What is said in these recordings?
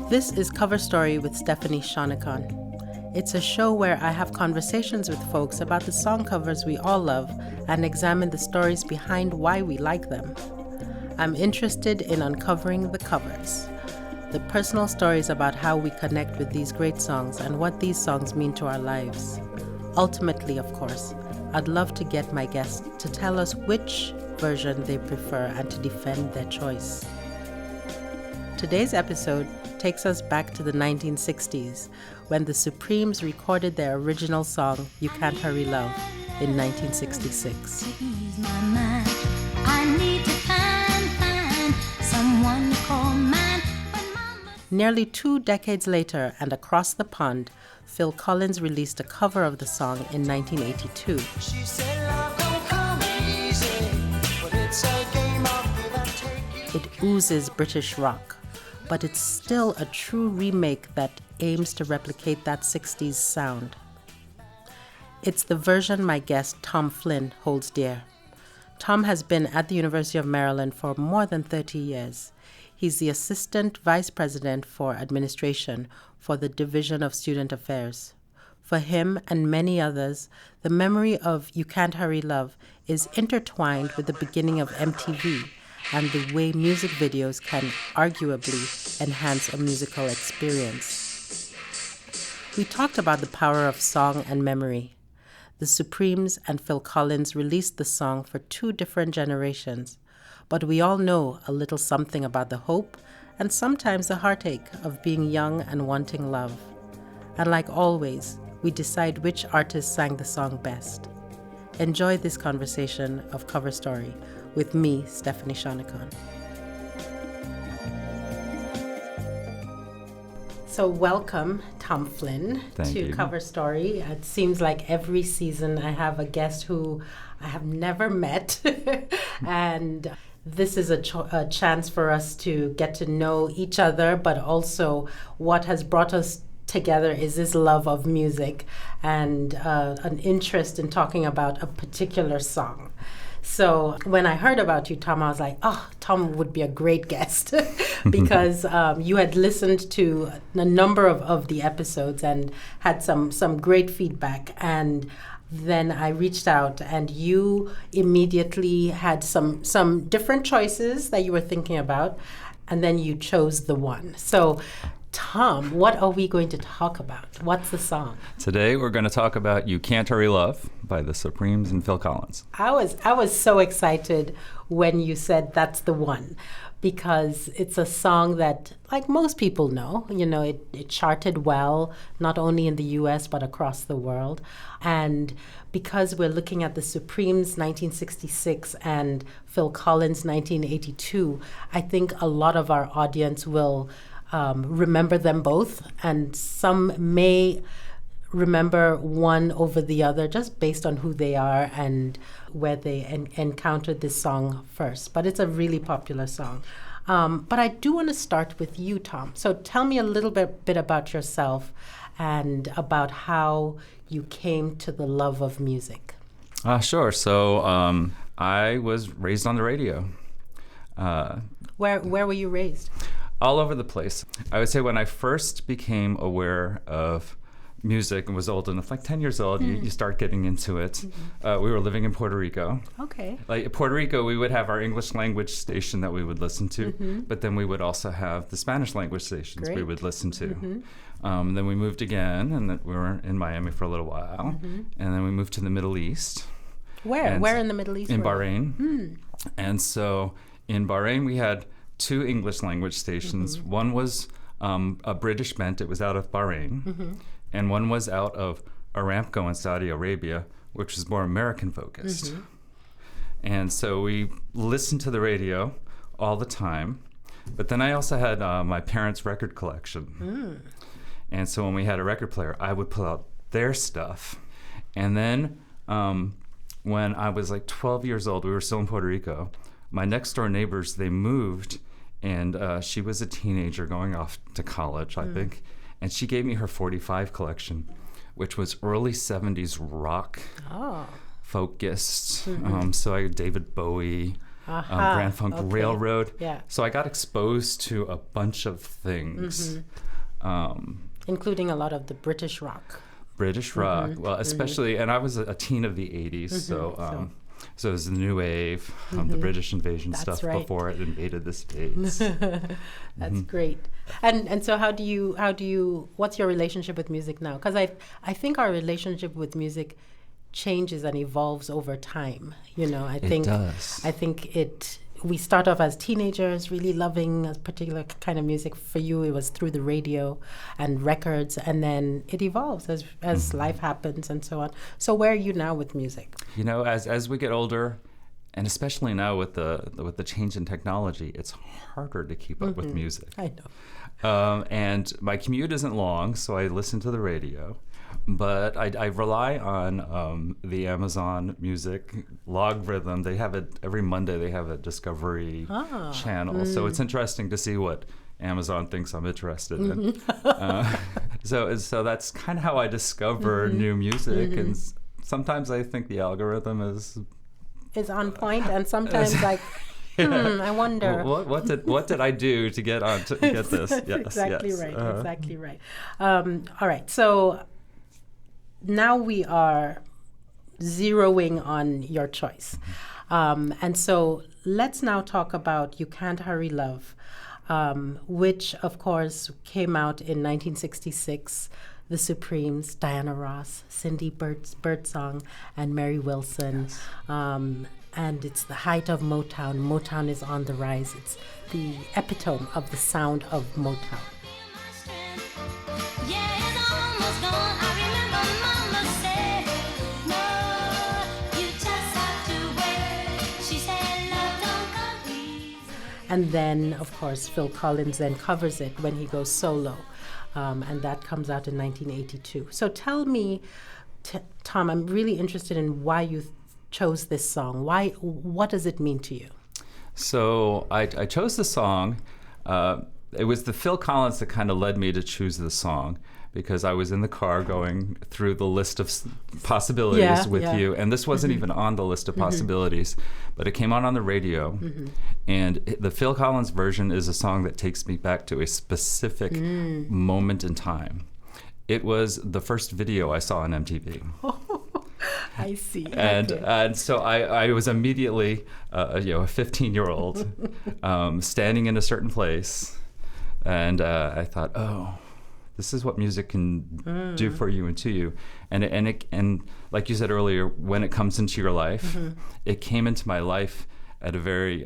This is Cover Story with Stephanie Shonekan. It's a show where I have conversations with folks about the song covers we all love and examine the stories behind why we like them. I'm interested in uncovering the covers, the personal stories about how we connect with these great songs and what these songs mean to our lives. Ultimately, of course, I'd love to get my guests to tell us which version they prefer and to defend their choice. Today's episode takes us back to the 1960s when the Supremes recorded their original song, You Can't Hurry Love, in 1966. Nearly 2 decades later and across the pond, Phil Collins released a cover of the song in 1982. It oozes British rock, but it's still a true remake that aims to replicate that 60s sound. It's the version my guest Tom Flynn holds dear. Tom has been at the University of Maryland for more than 30 years. He's the Assistant Vice President for Administration for the Division of Student Affairs. For him and many others, the memory of You Can't Hurry Love is intertwined with the beginning of MTV and the way music videos can arguably enhance a musical experience. We talked about the power of song and memory. The Supremes and Phil Collins released the song for 2 different generations, but we all know a little something about the hope and sometimes the heartache of being young and wanting love. And like always, we decide which artist sang the song best. Enjoy this conversation of Cover Story with me, Stephanie Shonekan. So welcome, Tom Flynn, to Cover Story. It seems like every season I have a guest who I have never met, and this is a chance for us to get to know each other, but also what has brought us together is this love of music and an interest in talking about a particular song. So when I heard about you, Tom, I was like, oh, Tom would be a great guest because you had listened to a number of the episodes and had some great feedback. And then I reached out and you immediately had some different choices that you were thinking about. And then you chose the one. So Tom, what are we going to talk about? What's the song? Today we're going to talk about You Can't Hurry Love by the Supremes and Phil Collins. I was so excited when you said that's the one, because it's a song that, like most people know, it charted well, not only in the US but across the world. And because we're looking at the Supremes 1966 and Phil Collins 1982, I think a lot of our audience will remember them both, and some may remember one over the other just based on who they are and where they encountered this song first. But it's a really popular song. But I do want to start with you, Tom. So tell me a little bit about yourself and about how you came to the love of music. Sure. So I was raised on the radio. Where were you raised? All over the place. I would say when I first became aware of music and was old enough, like 10 years old, you start getting into it. Mm-hmm. We were living in Puerto Rico. Okay. Like in Puerto Rico, we would have our English language station that we would listen to, but then we would also have the Spanish language stations we would listen to. Mm-hmm. Then we moved again, and then we were in Miami for a little while, and then we moved to the Middle East. Where? Where in the Middle East? In Bahrain. And so in Bahrain, we had 2 English language stations. One was a British bent, it was out of Bahrain, and one was out of Aramco in Saudi Arabia, which was more American focused. And so we listened to the radio all the time, but then I also had my parents' record collection. And so when we had a record player, I would pull out their stuff. And then when I was like 12 years old, we were still in Puerto Rico, my next door neighbors, they moved, and she was a teenager going off to college, I think, and she gave me her 45 collection, which was early 70s rock focused. So I had David Bowie, Grand Funk Railroad. Yeah. So I got exposed to a bunch of things. Including a lot of the British rock. British rock, well, especially, and I was a teen of the 80s, so it was the new wave, the British invasion stuff before it invaded the States. That's great. And so how do you, what's your relationship with music now? Because I think our relationship with music changes and evolves over time. You know, I think we start off as teenagers really loving a particular kind of music. For you, it was through the radio and records, and then it evolves as life happens and so on. So where are you now with music? You know, as we get older, and especially now with the change in technology, it's harder to keep up with music. I know. And my commute isn't long, so I listen to the radio. But I rely on the Amazon Music logarithm. They have it every Monday. They have a Discovery channel. So it's interesting to see what Amazon thinks I'm interested in. So that's kind of how I discover new music. And sometimes I think the algorithm is on point, and sometimes like, I wonder. What did I do to get this? Yes, exactly right. Exactly right. All right. So now we are zeroing on your choice. And so let's now talk about You Can't Hurry Love, which, of course, came out in 1966. The Supremes, Diana Ross, Cindy Birdsong, and Mary Wilson. Yes. And it's the height of Motown. Motown is on the rise. It's the epitome of the sound of Motown. And then, of course, Phil Collins then covers it when he goes solo. And that comes out in 1982. So tell me, Tom, I'm really interested in why you chose this song. What does it mean to you? So I chose the song. It was the Phil Collins that kind of led me to choose the song, because I was in the car going through the list of possibilities with you, and this wasn't even on the list of possibilities, but it came on the radio, and the Phil Collins version is a song that takes me back to a specific moment in time. It was the first video I saw on MTV. I see. And so I was immediately, a 15-year-old standing in a certain place, and I thought, oh, this is what music can do for you and to you. And like you said earlier, when it comes into your life, it came into my life at a very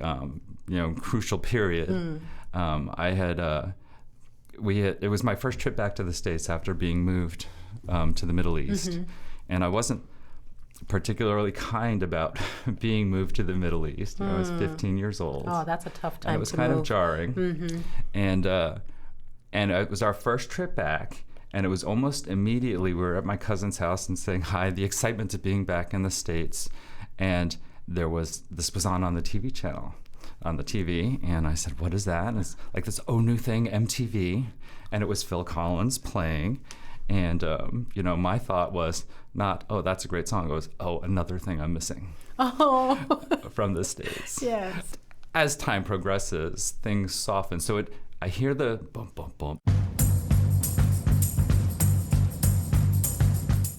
crucial period. It was my first trip back to the States after being moved to the Middle East, and I wasn't particularly kind about being moved to the Middle East. I was 15 years old. Oh, that's a tough time. And it was kind of jarring. And it was our first trip back, and it was almost immediately we were at my cousin's house and saying hi, the excitement of being back in the States. And this was on the TV channel, on the TV, and I said, what is that? And it's like this new thing, MTV, and it was Phil Collins playing. And, my thought was not, oh, that's a great song. It was, oh, another thing I'm missing from the States. Yes. As time progresses, things soften. So I hear the bump, bump, bump.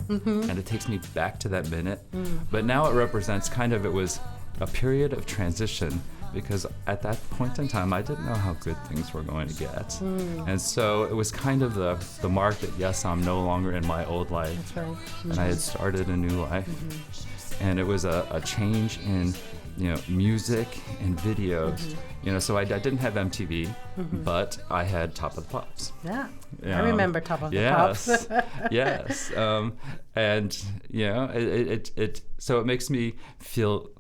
And it takes me back to that minute. But now it represents it was a period of transition, because at that point in time, I didn't know how good things were going to get. And so it was kind of the mark that, yes, I'm no longer in my old life. That's right. And I had started a new life. And it was a change in music and videos. So I didn't have MTV, but I had Top of the Pops. Yeah, I remember Top of the Pops. Yes. And so it makes me feel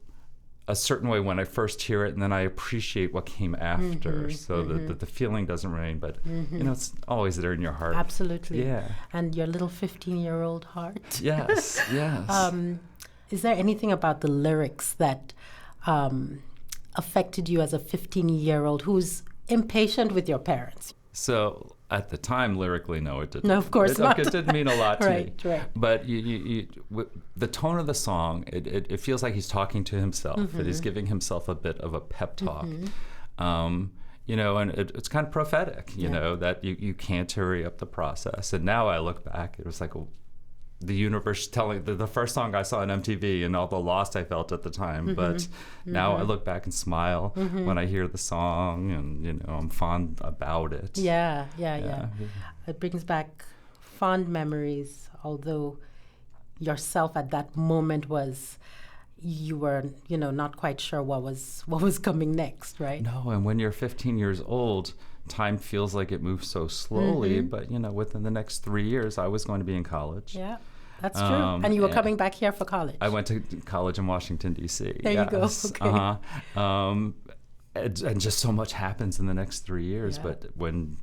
a certain way when I first hear it, and then I appreciate what came after. So that the feeling doesn't remain, but it's always there in your heart. Absolutely. Yeah. And your little 15-year-old heart. Yes. Yes. Is there anything about the lyrics that affected you as a 15-year-old who's impatient with your parents? So at the time, lyrically, no, it didn't. No, of course not. It didn't mean a lot to me. Right. But the tone of the song, it feels like he's talking to himself, that he's giving himself a bit of a pep talk. You know, and it's kind of prophetic, you know, that you can't hurry up the process. And now I look back, it was like the universe telling the first song I saw on MTV and all the loss I felt at the time. But now I look back and smile when I hear the song, and you know, I'm fond about it. Yeah. It brings back fond memories, although yourself at that moment you were, you know, not quite sure what was coming next, right? No, and when you're 15 years old, time feels like it moves so slowly. But you know, within the next 3 years, I was going to be in college. Yeah. That's true. And you were coming back here for college. I went to college in Washington, D.C. There you go. Okay. And just so much happens in the next 3 years. Yeah. But when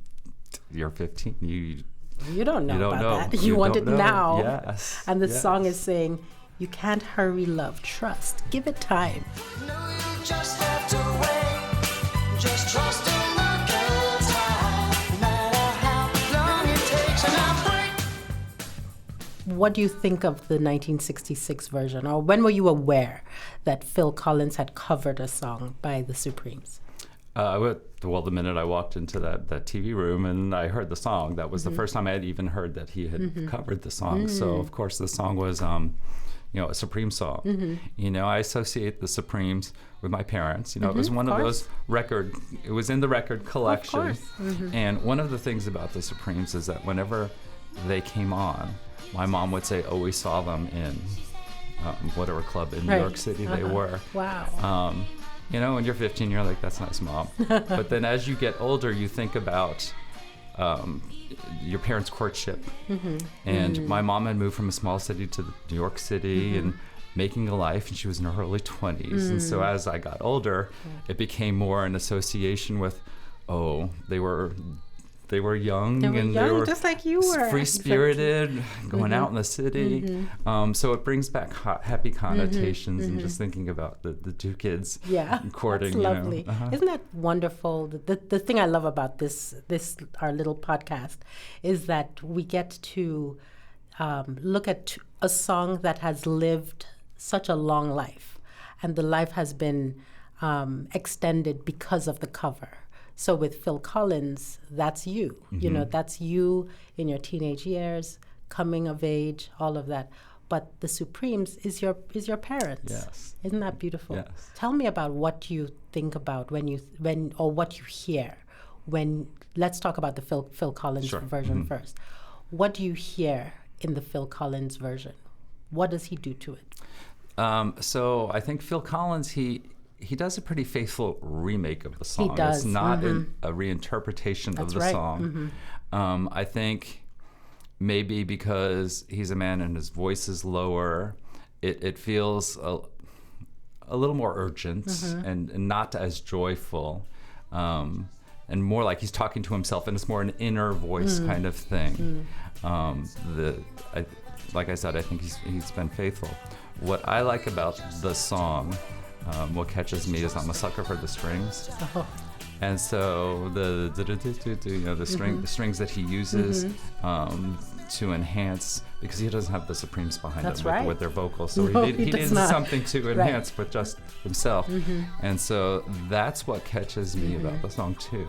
you're 15, you don't know about that. You want it now. Yes. And the song is saying, you can't hurry love, trust, give it time. No, you just have to wait. Just trust in the good time. No matter how long it takes, and I'll break. What do you think of the 1966 version, or when were you aware that Phil Collins had covered a song by the Supremes? Well, the minute I walked into that TV room and I heard the song, that was the first time I had even heard that he had covered the song. So, of course, the song was, you know, a Supreme song. You know, I associate the Supremes with my parents. You know, it was one of those it was in the record collection. Of course. And one of the things about the Supremes is that whenever they came on, my mom would say, we saw them in whatever club in New York City they were. Wow. You know, when you're 15, you're like, that's nice, Mom. But then as you get older, you think about your parents' courtship. And my mom had moved from a small city to New York City and making a life, and she was in her early 20s. And so as I got older, it became more an association with, they were young, they were just like you were, free-spirited, going out in the city. So it brings back happy connotations, and just thinking about the two kids courting. That's lovely. You know. Isn't that wonderful? The thing I love about this our little podcast is that we get to look at a song that has lived such a long life, and the life has been extended because of the cover. So with Phil Collins, that's you. You know, that's you in your teenage years, coming of age, all of that. But the Supremes is your parents. Yes. Isn't that beautiful? Yes. Tell me about what you think about or what you hear when. Let's talk about the Phil Collins version first. What do you hear in the Phil Collins version? What does he do to it? So I think Phil Collins, he does a pretty faithful remake of the song. He does. It's not a reinterpretation of the song. I think maybe because he's a man and his voice is lower, it feels a little more urgent and not as joyful, and more like he's talking to himself, and it's more an inner voice kind of thing. Like I said, I think he's been faithful. What I like about the song, what catches me is I'm a sucker for the strings. And so the strings that he uses to enhance, because he doesn't have the Supremes behind him with their vocals, so he needs something to enhance with just himself. And so that's what catches me about the song too.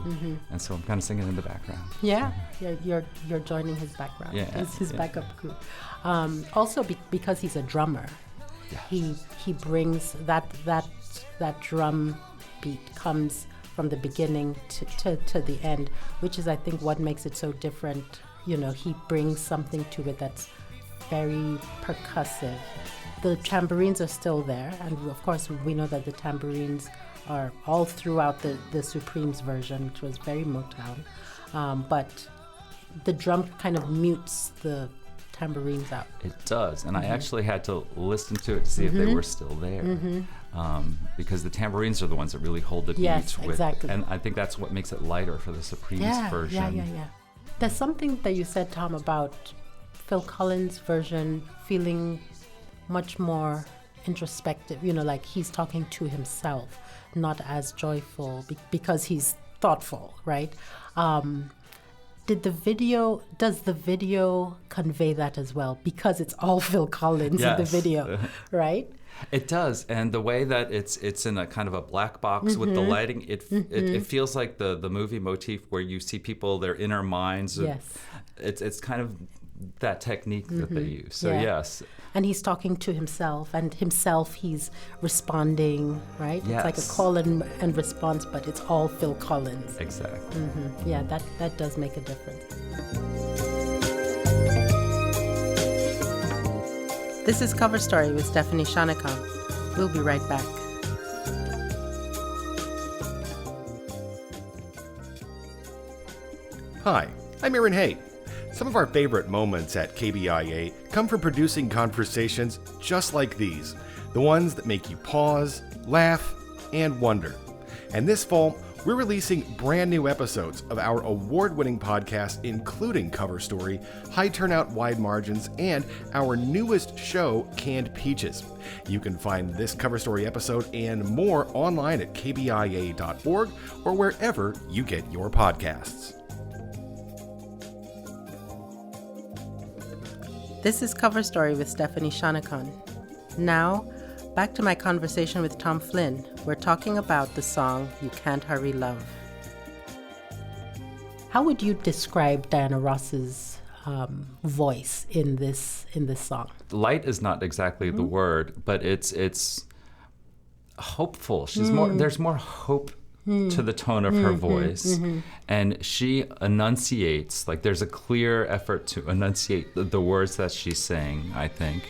And so I'm kind of singing in the background. Yeah, you're joining his background. His backup group. Also because he's a drummer. Yes. He brings that drum beat comes from the beginning to the end, which is I think what makes it so different. You know, he brings something to it that's very percussive. The tambourines are still there, and of course we know that the tambourines are all throughout the Supremes version, which was very Motown, but the drum kind of mutes the tambourines out. It does, and I actually had to listen to it to see if they were still there, because the tambourines are the ones that really hold the beat. Yes, exactly. And I think that's what makes it lighter for the Supremes version. Yeah. There's something that you said, Tom, about Phil Collins' version feeling much more introspective, you know, like he's talking to himself, not as joyful because he's thoughtful, right? does the video convey that as well? Because it's all Phil Collins in the video, right? It does, and the way that it's in a kind of a black box with the lighting, it feels like the movie motif where you see people, their inner minds. Yes. It's kind of that technique that they use. So yes. And he's talking to himself, and himself he's responding, right? Yes. It's like a call and response, but it's all Phil Collins. Exactly. Yeah, that does make a difference. This is Cover Story with Stephanie Shonekan. We'll be right back. Hi, I'm Aaron Hay. Some of our favorite moments at KBIA come from producing conversations just like these, the ones that make you pause, laugh, and wonder. And this fall, we're releasing brand new episodes of our award-winning podcast, including Cover Story, High Turnout Wide Margins, and our newest show, Canned Peaches. You can find this Cover Story episode and more online at kbia.org or wherever you get your podcasts. This is Cover Story with Stephanie Shonekan. Now, back to my conversation with Tom Flynn. We're talking about the song You Can't Hurry Love. How would you describe Diana Ross's voice in this song? Light is not exactly the word, but it's hopeful. She's more. There's more hope to the tone of her voice, and she enunciates. Like there's a clear effort to enunciate the words that she's saying, I think.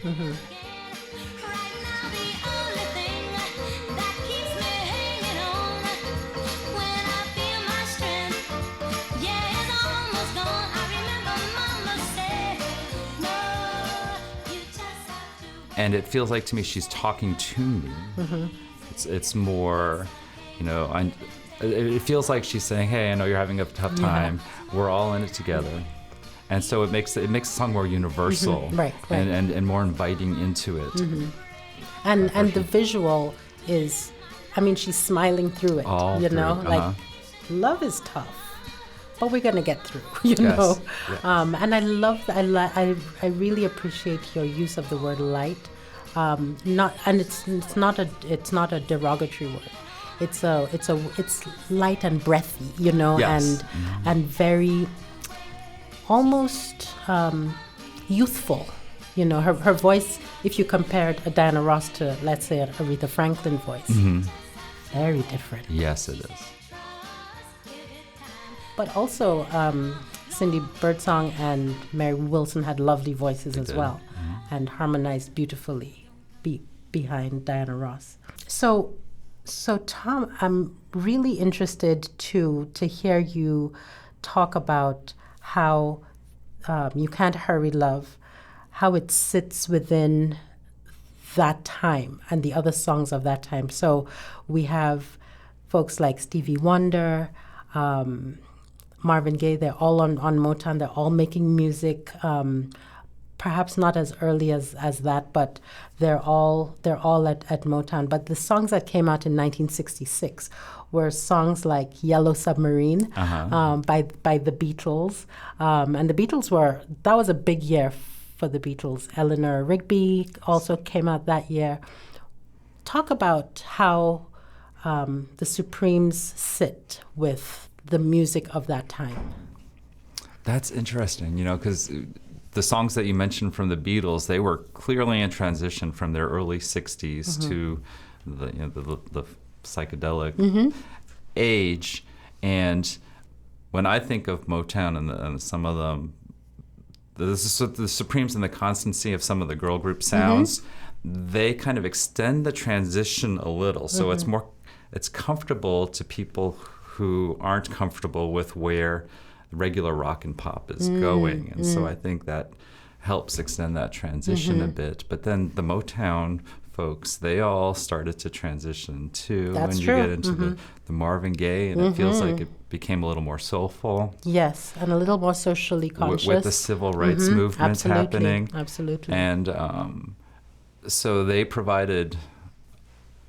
And it feels like to me she's talking to me. It's more, it feels like she's saying, "Hey, I know you're having a tough time. We're all in it together." And so it makes the song more universal, Right. And more inviting into it. And the visual is, she's smiling through it. All through, like love is tough, but we're gonna get through. know. Yeah. And I really appreciate your use of the word light. It's not a derogatory word. It's light and breathy, Yes. and very almost youthful. Her voice, if you compared a Diana Ross to, let's say, an Aretha Franklin voice, very different. Yes, it is. But also, Cindy Birdsong and Mary Wilson had lovely voices as well, and harmonized beautifully behind Diana Ross. So Tom, I'm really interested to hear you talk about how You Can't Hurry Love, how it sits within that time and the other songs of that time. So we have folks like Stevie Wonder, Marvin Gaye. They're all on Motown. They're all making music. Perhaps not as early as that, but they're all at Motown. But the songs that came out in 1966 were songs like Yellow Submarine by the Beatles. And the Beatles that was a big year for the Beatles. Eleanor Rigby also came out that year. Talk about how the Supremes sit with the music of that time. That's interesting, because the songs that you mentioned from the Beatles, they were clearly in transition from their early 60s to the psychedelic age. And when I think of Motown and some of them, the Supremes and the constancy of some of the girl group sounds, they kind of extend the transition a little. So it's comfortable to people who aren't comfortable with where regular rock and pop is going. And so I think that helps extend that transition a bit. But then the Motown folks, they all started to transition too. That's when true. you get into the Marvin Gaye, and it feels like it became a little more soulful. Yes, and a little more socially conscious. With the civil rights movement happening. Absolutely. And so they provided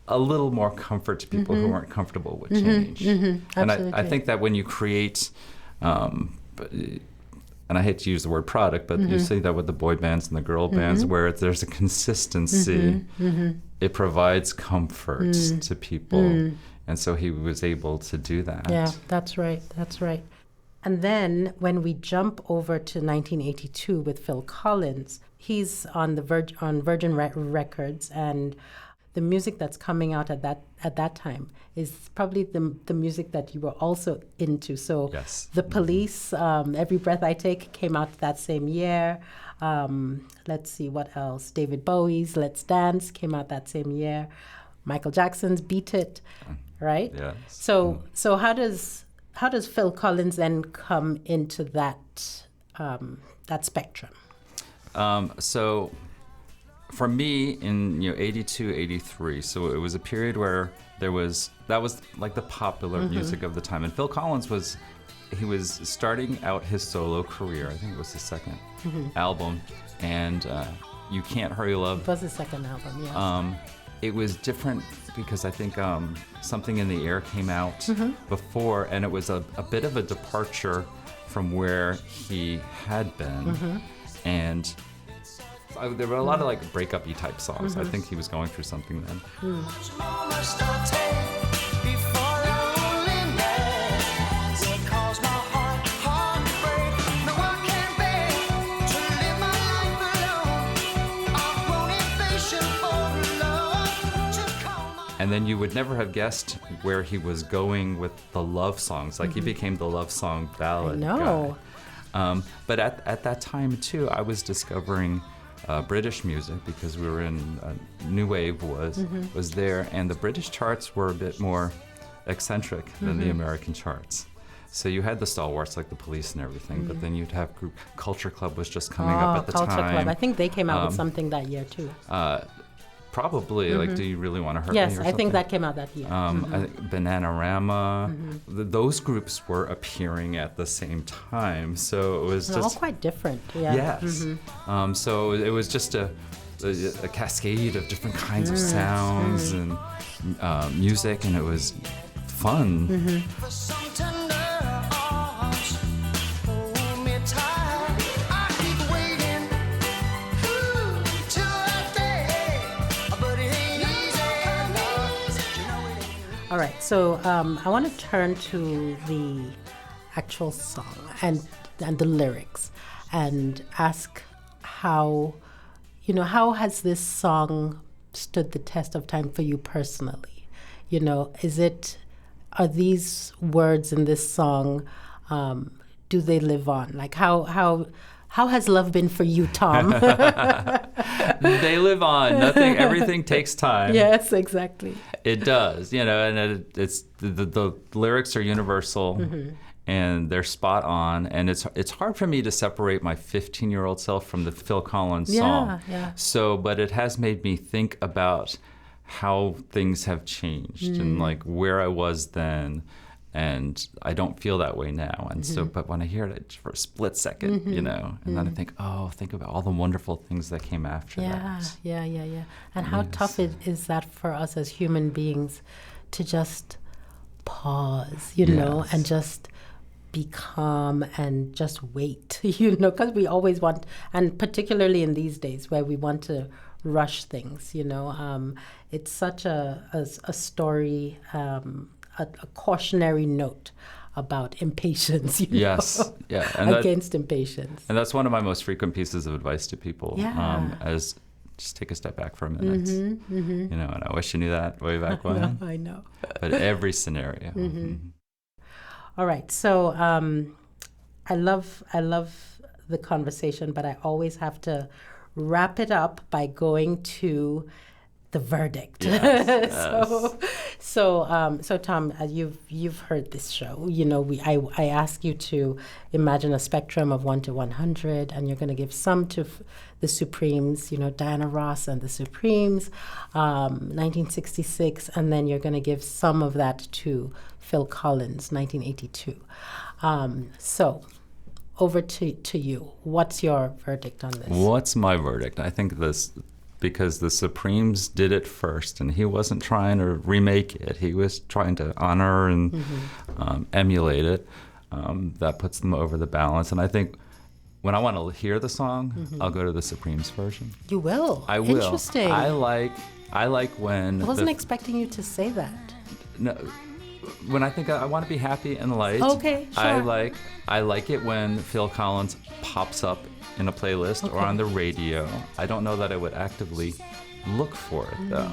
a little more comfort to people who weren't comfortable with change. And I think that when you create and I hate to use the word product, but you see that with the boy bands and the girl bands, where there's a consistency. It provides comfort to people. And so he was able to do that. Yeah, that's right. That's right. And then when we jump over to 1982 with Phil Collins, he's on the on Virgin Records, and the music that's coming out at that time is probably the music that you were also into. So Yes. The Police, Every Breath I Take came out that same year. Let's see, what else? David Bowie's Let's Dance came out that same year. Michael Jackson's Beat It, right? Yes. So how does Phil Collins then come into that that spectrum? So for me in 82, 83, so it was a period where that was like the popular music of the time. And Phil Collins was starting out his solo career. I think it was his second album. And You Can't Hurry Love. It was his second album, yes. It was different because I think Something in the Air came out before, and it was a bit of a departure from where he had been. And there were a lot of like breakup-y type songs. I think he was going through something then. Moments I take before the loneliness will cause my heart to break. No, I can't bear to live my life alone. I've grown impatient for love to call my. And then you would never have guessed where he was going with the love songs. Like he became the love song ballad know. guy. But at that time too, I was discovering British music because we were in New Wave was there, and the British charts were a bit more eccentric than the American charts. So you had the stalwarts like the Police and everything, but then you'd have group Culture Club was just coming up at the Culture time. Club. I think they came out with something that year too. Probably like Do You Really Want to Hurt Me? Yes, Or I think something? that came out that year. I think Bananarama, those groups were appearing at the same time, so it was They're all just quite different. Yeah. yes. So it was just a cascade of different kinds of sounds and music, and it was fun. For some tender arms, hold me tight. I keep waiting till that day, but it ain't easy. No, you know it ain't. All right, so I want to turn to the actual song and the lyrics, and ask how has this song stood the test of time for you personally? Are these words in this song, do they live on? Like how has love been for you, Tom? They live on. Everything takes time. Yes, exactly. It does, and it's the lyrics are universal, and they're spot on. And it's hard for me to separate my 15-year-old self from the Phil Collins song. Yeah. So, but it has made me think about how things have changed and like where I was then. And I don't feel that way now. And so, but when I hear it for a split second, and then I think about all the wonderful things that came after that. Yeah. And how tough is that for us as human beings to just pause, and just be calm and just wait, because we always want, and particularly in these days where we want to rush things, it's such a story, a cautionary note about impatience. Yes, yeah, against impatience. And that's one of my most frequent pieces of advice to people. Yeah. As just take a step back for a minute. And I wish you knew that way back when. I know. But every scenario. All right, so I love the conversation, but I always have to wrap it up by going to the verdict. Yes. So Tom, you've heard this show. I ask you to imagine a spectrum of 1 to 100, and you're going to give some to the Supremes. Diana Ross and the Supremes, 1966, and then you're going to give some of that to Phil Collins, 1982. So over to you. What's your verdict on this? What's my verdict? I think because the Supremes did it first, and he wasn't trying to remake it. He was trying to honor and emulate it. that puts them over the balance. And I think when I want to hear the song, I'll go to the Supremes version. You will? I will. Interesting. I like when... I wasn't expecting you to say that. No, when I think I want to be happy and light, Okay, sure. I like it when Phil Collins pops up in a playlist or on the radio. I don't know that I would actively look for it though.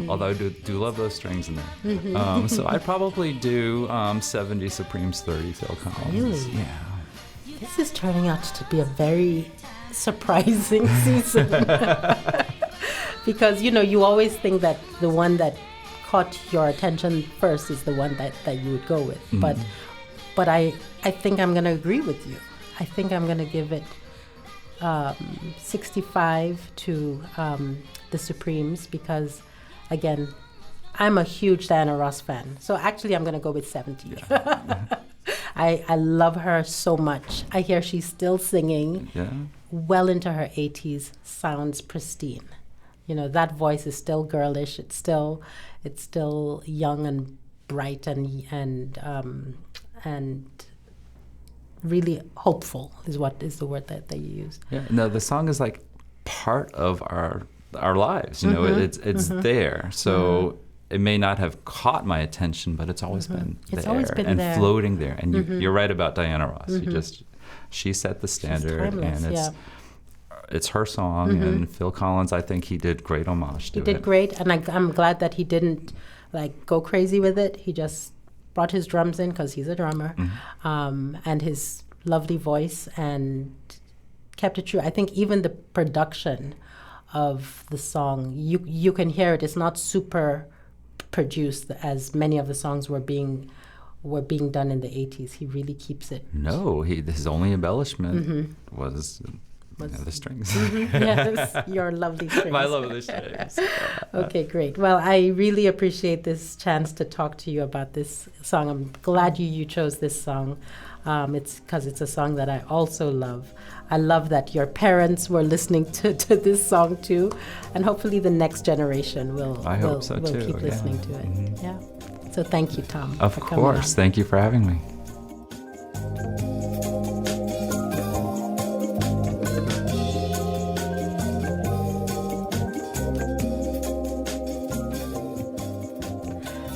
Although I do love those strings in there. So I'd probably do 70 Supremes, 30 Phil Collins. Really? Yeah. This is turning out to be a very surprising season. Because, you always think that the one that caught your attention first is the one that you would go with. But I think I'm going to agree with you. I think I'm going to give it 65 to the Supremes because, again, I'm a huge Diana Ross fan. So actually, I'm going to go with 70. Yeah. I love her so much. I hear she's still singing well into her 80s, sounds pristine. That voice is still girlish. It's still young and bright and really hopeful is the word that you used. Yeah. No, the song is like part of our lives. It's there. So it may not have caught my attention, but it's always been there and floating there. And you're right about Diana Ross. She set the standard, and it's her song. And Phil Collins, I think he did great homage to it. He did great, and I'm glad that he didn't go crazy with it. He just brought his drums in because he's a drummer, and his lovely voice, and kept it true. I think even the production of the song, you can hear it. It's not super produced as many of the songs were being done in the 80s. He really keeps it. No, his only embellishment was the strings. Yes, your lovely strings. My lovely strings. Okay, great. Well, I really appreciate this chance to talk to you about this song. I'm glad you chose this song. It's because it's a song that I also love. I love that your parents were listening to this song too, and hopefully the next generation will keep listening to it. Yeah. So thank you, Tom. Of course. Thank you for having me.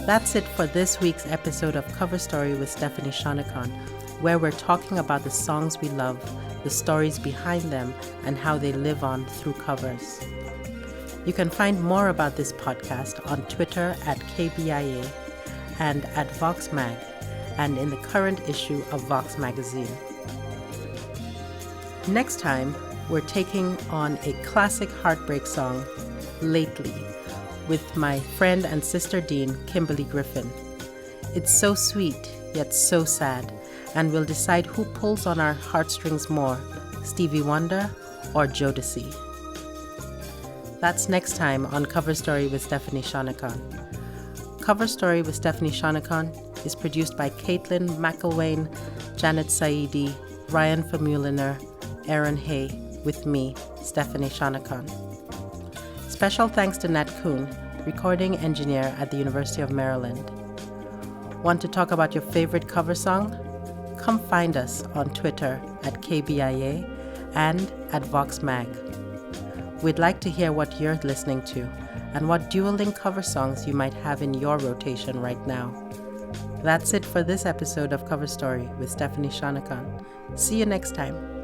That's it for this week's episode of Cover Story with Stephanie Shonekan, where we're talking about the songs we love, the stories behind them, and how they live on through covers. You can find more about this podcast on Twitter at KBIA and at VoxMag, and in the current issue of Vox Magazine. Next time, we're taking on a classic heartbreak song, Lately, with my friend and sister dean, Kimberly Griffin. It's so sweet, yet so sad, and we'll decide who pulls on our heartstrings more, Stevie Wonder or Jodeci. That's next time on Cover Story with Stephanie Shonekan. Cover Story with Stephanie Shonekan is produced by Caitlin McElwain, Janet Saidi, Ryan Famuliner, Aaron Hay, with me, Stephanie Shonekan. Special thanks to Nat Kuhn, recording engineer at the University of Maryland. Want to talk about your favorite cover song? Come find us on Twitter at KBIA and at VoxMag. We'd like to hear what you're listening to and what dual-link cover songs you might have in your rotation right now. That's it for this episode of Cover Story with Stephanie Shonekan. See you next time.